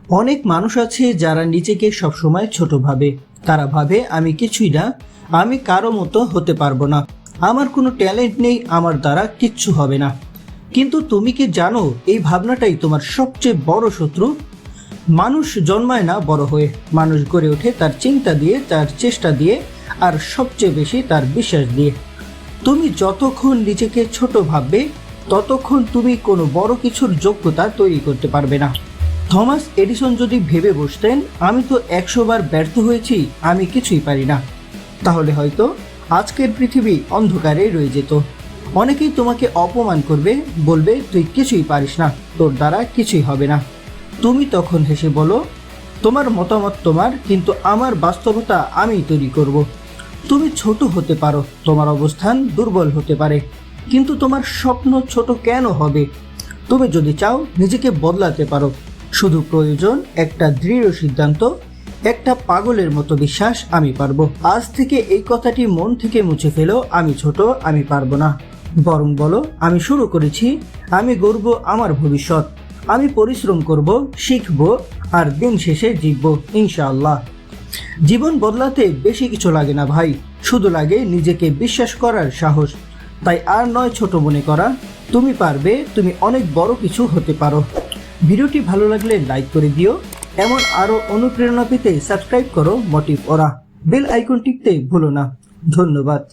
অনেক মানুষ আছে যারা নিজেকে সবসময় ছোট ভাবে। তারা ভাবে আমি কিছুই না, আমি কারো মতো হতে পারবো না, আমার কোনো ট্যালেন্ট নেই, আমার দ্বারা কিচ্ছু হবে না। কিন্তু তুমি কি জানো এই ভাবনাটাই তোমার সবচেয়ে বড় শত্রু। মানুষ জন্মায় না বড় হয়ে, মানুষ গড়ে ওঠে তার চিন্তা দিয়ে, তার চেষ্টা দিয়ে, আর সবচেয়ে বেশি তার বিশ্বাস দিয়ে। তুমি যতক্ষণ নিজেকে ছোট ভাববে ততক্ষণ তুমি কোনো বড় কিছুর যোগ্যতা তৈরি করতে পারবে না। থমাস এডিসন যদি ভেবে বসতেন আমি তো 100 বার ব্যর্থ হয়েছি, আমি কিছুই পারি না, তাহলে হয়তো আজকের পৃথিবী অন্ধকারে রয়ে যেত। অনেকেই তোমাকে অপমান করবে, বলবে তুই কিছুই পারিস না, তোর দ্বারা কিছুই হবে না। তুমি তখন হেসে বলো, তোমার মতামত তোমার, কিন্তু আমার বাস্তবতা আমি তৈরি করব। তুমি ছোট হতে পারো, তোমার অবস্থান দুর্বল হতে পারে, কিন্তু তোমার স্বপ্ন ছোট কেন হবে? তুমি যদি চাও নিজেকে বদলাতে পারো, শুধু প্রয়োজন একটা দৃঢ় সিদ্ধান্ত, একটা পাগলের মতো বিশ্বাস আমি পারবো। আজ থেকে এই কথাটি মন থেকে মুছে ফেলো, আমি ছোট, আমি পারবো না। বরং বলো, আমি শুরু করেছি, আমি গড়ব আমার ভবিষ্যৎ, আমি পরিশ্রম করব, শিখব, আর দিন শেষে জিতব ইনশাআল্লাহ। জীবন বদলাতে বেশি কিছু লাগে না ভাই, শুধু লাগে নিজেকে বিশ্বাস করার সাহস। তাই আর নয় ছোট মনে করা, তুমি পারবে, তুমি অনেক বড় কিছু হতে পারো। ভিডিওটি ভালো লাগলে লাইক করে দিও। এমন আরও অনুপ্রেরণা পেতে সাবস্ক্রাইব করো মোটিভ ওরা। বেল আইকন টিপতে ভুলো না। ধন্যবাদ।